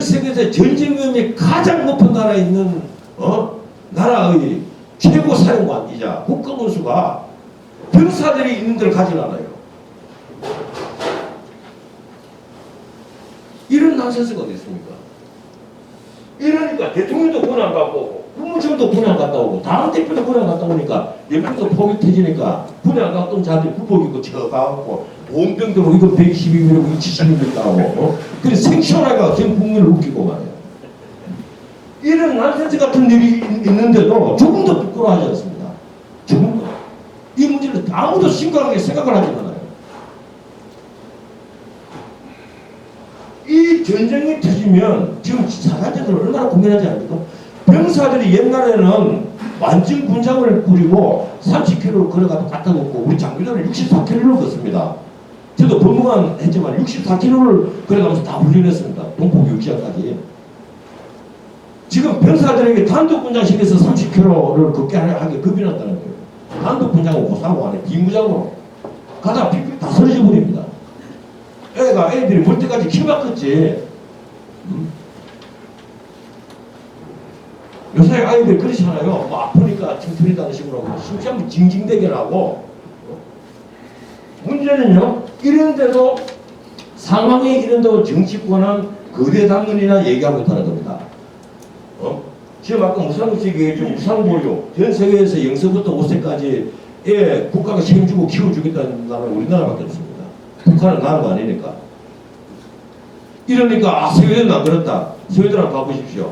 세계에서 전쟁 위험이 가장 높은 나라에 있는 나라의 최고 사령관이자 국가군수가 병사들이 있는 데를 가지 않아요. 이런 난센스가 어디 있습니까? 이러니까 대통령도 군에 안 갔고 오고 국무총리도 군에 안 갔다 오고 당대표도 군에 안 갔다 오니까 연평도 폭이 터지니까 군에 안 갔던 자들이 군복 입고 저 가갖고 보온병도 이거 112mm 70mm 따고 그래 생시원하게 전 국민을 웃기고 말이에요. 이런 난센스 같은 일이 있는데도 조금도 부끄러워하지 않습니다. 조금도. 이 문제는 아무도 심각하게 생각을 하지 않아요. 이 전쟁이 터지면 지금 사관제들 얼마나 고민하지 않습니까? 병사들이 옛날에는 완전 군장을 꾸리고 30km를 걸어가도 갔다 오고 우리 장교들은 64km를 걷습니다. 저도 법무관 했지만 64km를 걸어가면서 다 훈련했습니다. 동포 교육시간까지. 지금 병사들에게 단독 군장실에서 30km를 걷게 하게 겁이 난다는 거예요. 단독 군장하고 고사하고 안에 비무장으로 가다가 픽픽 다 쓰러져 버립니다. 애들이 물 때까지 키가 컸지. 요새 아이들 그렇잖아요. 뭐 아프니까 팅틀이다는 식으로 심장 징징대게라고. 문제는요. 이런데도 상황이 이런데도 정치권은 거대 당론이나 얘기하고 있다는 겁니다. 지금 아까 무상급식 얘기했죠. 무상보육. 전 세계에서 0세부터 5세까지 국가가 책임지고 키워주겠다는 나라는 우리나라밖에 없습니다. 북한은 나라가 아니니까. 이러니까 스웨덴은 안 그렇다. 스웨덴을 봐보십시오.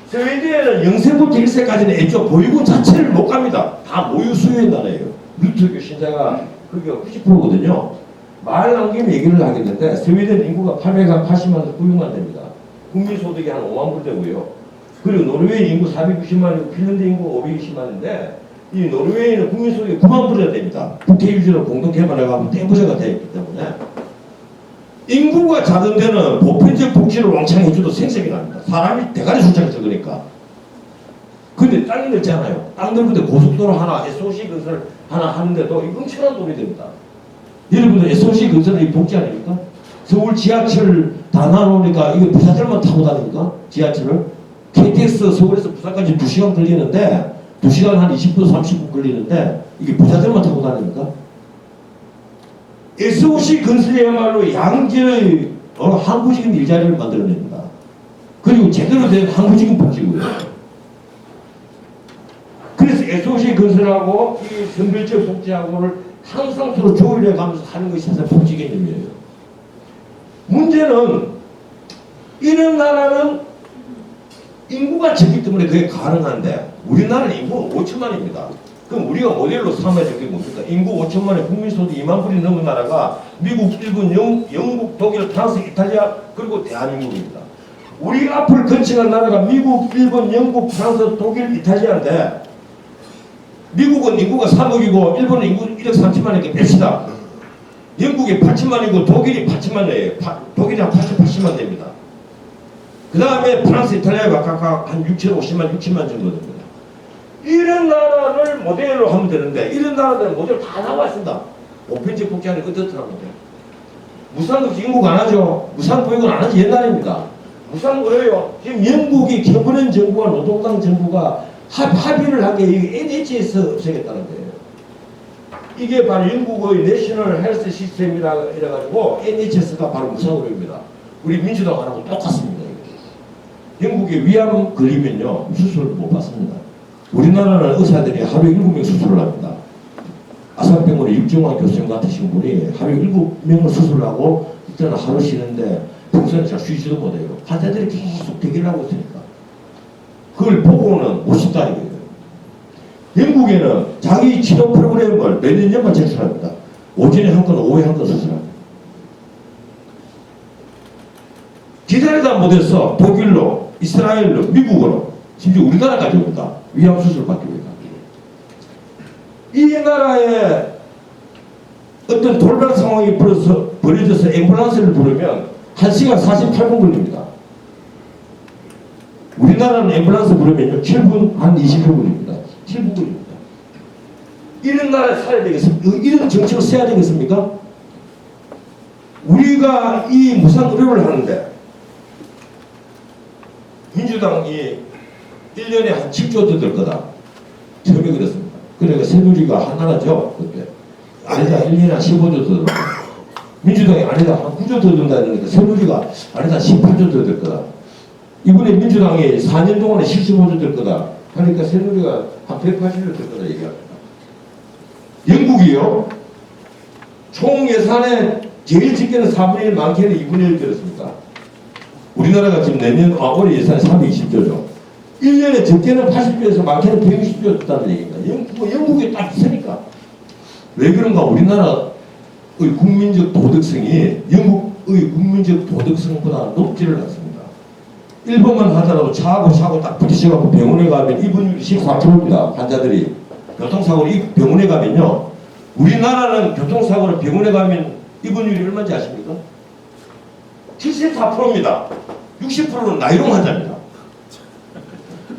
스웨덴은 0세부터 1세까지는 애초 보육원 자체를 못 갑니다. 다 모유수유의 나라예요. 루터교 신자가 그게 90%거든요. 말 나온 김에 얘기를 하겠는데 스웨덴 인구가 880만에서 900만 됩니다. 국민소득이 한 5만 불 되고요. 그리고 노르웨이 인구 490만이고 핀란드 인구 520만인데 이 노르웨이는 국민소득이 9만 불이 됩니다. 국회 유지를 공동개발해가지고 떼부자가 되어 있기 때문에 인구가 작은 데는 보편적 복지를 왕창 해줘도 생색이 납니다. 사람이 대가리 숫자가 적으니까. 근데 땅이 넓잖아요. 땅 넓은데 고속도로 하나, SOC 건설 하나 하는데도 이 엄청난 돈이 됩니다. 여러분들 SOC 건설이 복지 아닙니까? 서울 지하철 다 나눠놓으니까 이게 부사들만 타고 다닙니까? 지하철을. KTX 서울에서 부산까지 2시간 걸리는데 2시간 한 20분 30분 걸리는데 이게 부자들만 타고 다닙니까? SOC 건설이야말로 양질의 항구적인 일자리를 만들어냅니다. 그리고 제대로 된 항구적인 복지고요. 그래서 SOC 건설하고 이 선별적 복지하고를 항상 서로 조율해 가면서 하는 것이 사실 복지 개념이에요. 문제는 이런 나라는 인구가 적기 때문에 그게 가능한데 우리나라는 인구가 5천만입니다. 그럼 우리가 모델로 삼아야 될 게 뭡니까? 인구 5천만에 국민소득 2만 불이 넘는 나라가 미국, 일본, 영국, 독일, 프랑스, 이탈리아 그리고 대한민국입니다. 우리 앞을 거쳐간 나라가 미국, 일본, 영국, 프랑스, 독일, 이탈리아인데 미국은 인구가 3억이고 일본은 인구 1억 3천만이니까 뺍시다. 영국이 8천만이고 독일이 8천만이에요. 독일이 한 80만 됩니다. 그 다음에 프랑스, 이탈리아가 각각 한 6,050만, 6천만 정도 됩니다. 이런 나라를 모델로 하면 되는데 이런 나라들은 모델 다 나와 있습니다. 보편적 복지하는 어떻더라고요. 무상급식 인국 안 하죠. 무상보육은 안 하지 옛날입니다. 무상 그래요. 지금 영국이 캐머런 정부와 노동당 정부가 합의를 한 게 NHS 없애겠다는 거예요. 이게 바로 영국의 내셔널 헬스 시스템이라 이래가지고 NHS가 바로 무상의료입니다. 우리 민주당하고 똑같습니다. 영국에 위암 걸리면요 수술을 못 받습니다. 우리나라는 의사들이 하루에 7명 수술을 합니다. 아산병원의 육정환 교수님 같으신 분이 하루에 7명을 수술을 하고 이때는 하루 쉬는데 평소에는 잘 쉬지도 못해요. 환자들이 계속 대기를 하고 있으니까 그걸 보고는 못 쉰다 이거예요. 영국에는 자기 치료 프로그램을 몇 년만 제출합니다. 오전에 한 건, 오후에 한 건 수술합니다. 기다리다 못해서 독일로, 이스라엘로, 미국으로, 심지어 우리나라까지 옵니다. 위암 수술 받기 위해서. 이 나라에 어떤 돌발 상황이 벌어져서 앰뷸런스를 부르면 1시간 48분 걸립니다. 우리나라는 앰뷸런스 부르면요 7분 한 20분입니다. 7분 걸립니다. 이런 나라에 살아야 되겠습니까? 이런 정책을 써야 되겠습니까? 우리가 이 무상 의료를 하는데 민주당이 1년에 한 7조 더 들 거다. 처음에 그랬습니다. 그러니까 새누리가 하나라죠. 그때. 아니다 1년에 한 15조 더 들. 민주당이 아니다 한 9조 더 든다 그러니까 새누리가 아니다 18조 더 들 거다. 이번에 민주당이 4년 동안에 75조 들 거다. 그러니까 새누리가 한 180조 들 거다 얘기합니다. 영국이요. 총 예산에 제일 적게는 4분의 1, 많게는 2분의 1 들었습니다. 우리나라가 지금 올해 예산이 320조죠. 1년에 적게는 80조에서 많게는 160조 줬다는 얘기입니다. 영국이 딱 있으니까. 왜 그런가? 우리나라의 국민적 도덕성이 영국의 국민적 도덕성보다 높지를 않습니다. 일본만 하더라도 차하고 딱 부딪혀갖고 병원에 가면 입원율이 14%입니다. 환자들이. 교통사고로 병원에 가면요. 우리나라는 교통사고로 병원에 가면 입원율이 얼마인지 아십니까? 74%입니다. 60%는 나이롱 환자입니다.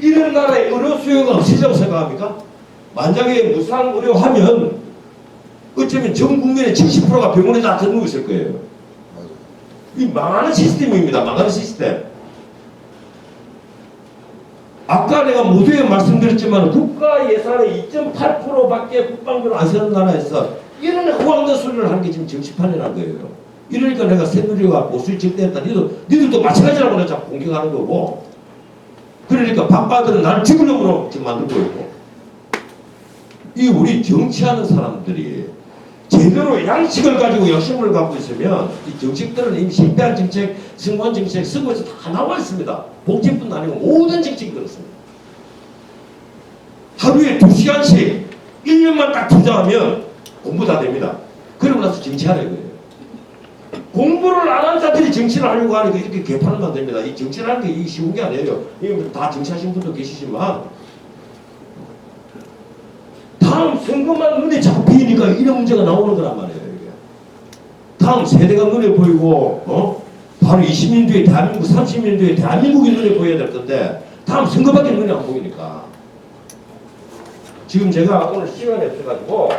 이런 나라에 의료 수요가 없으리라고 생각합니까? 만약에 무상 의료하면 어쩌면 전 국민의 70%가 병원에 다 들고 있을 거예요. 이 망하는 시스템입니다. 망하는 시스템. 아까 내가 모두에 말씀드렸지만 국가 예산의 2.8%밖에 국방비를 안 쓰는 나라에서 이런 호황된 소리를 하는 게 지금 정치판이라는 거예요. 이러니까 내가 새누리가 보수의 적대했다. 니들도 마찬가지라고 내가 자꾸 공격하는 거고. 그러니까 바빠들은 나를 죽으려고 지금 만들고 있고. 이 우리 정치하는 사람들이 제대로 양식을 가지고 역심을 갖고 있으면 이 정책들은 이미 실패한 정책, 성공한 정책 쓰고 있어 다 나와 있습니다. 복지뿐 아니고 모든 정책이 그렇습니다. 하루에 2시간씩 1년만 딱 투자하면 공부 다 됩니다. 그러고 나서 정치하라 이거예요. 공부를 안 한 자들이 정치를 하려고 하니까 이렇게 개판을 만듭니다. 이 정치라는 게 쉬운 게 아니에요. 이게 다 정치하신 분도 계시지만 다음 선거만 눈에 자꾸 보이니까 이런 문제가 나오는 거란 말이에요. 이게. 다음 세대가 눈에 보이고 바로 20년 뒤에 대한민국, 30년 뒤에 대한민국이 눈에 보여야 될 건데 다음 선거밖에 눈에 안 보이니까 지금 제가 오늘 시간이 없어가지고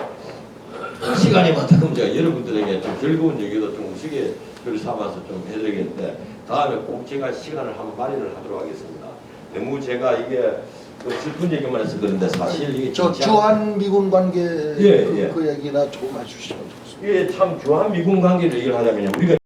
시간이 많다면 제가 여러분들에게 좀 즐거운 얘기도 좀 우스개 글 삼아서 좀 해드리겠는데 다음에 꼭 제가 시간을 한번 마련을 하도록 하겠습니다. 너무 제가 이게 슬픈 얘기만 해서 그런데 사실 이게 주한 미군 관계 예. 그 얘기나 조금 해주시면 좋겠습니다. 이게 참 주한 미군 관계를 얘기를 하자면요. 우리가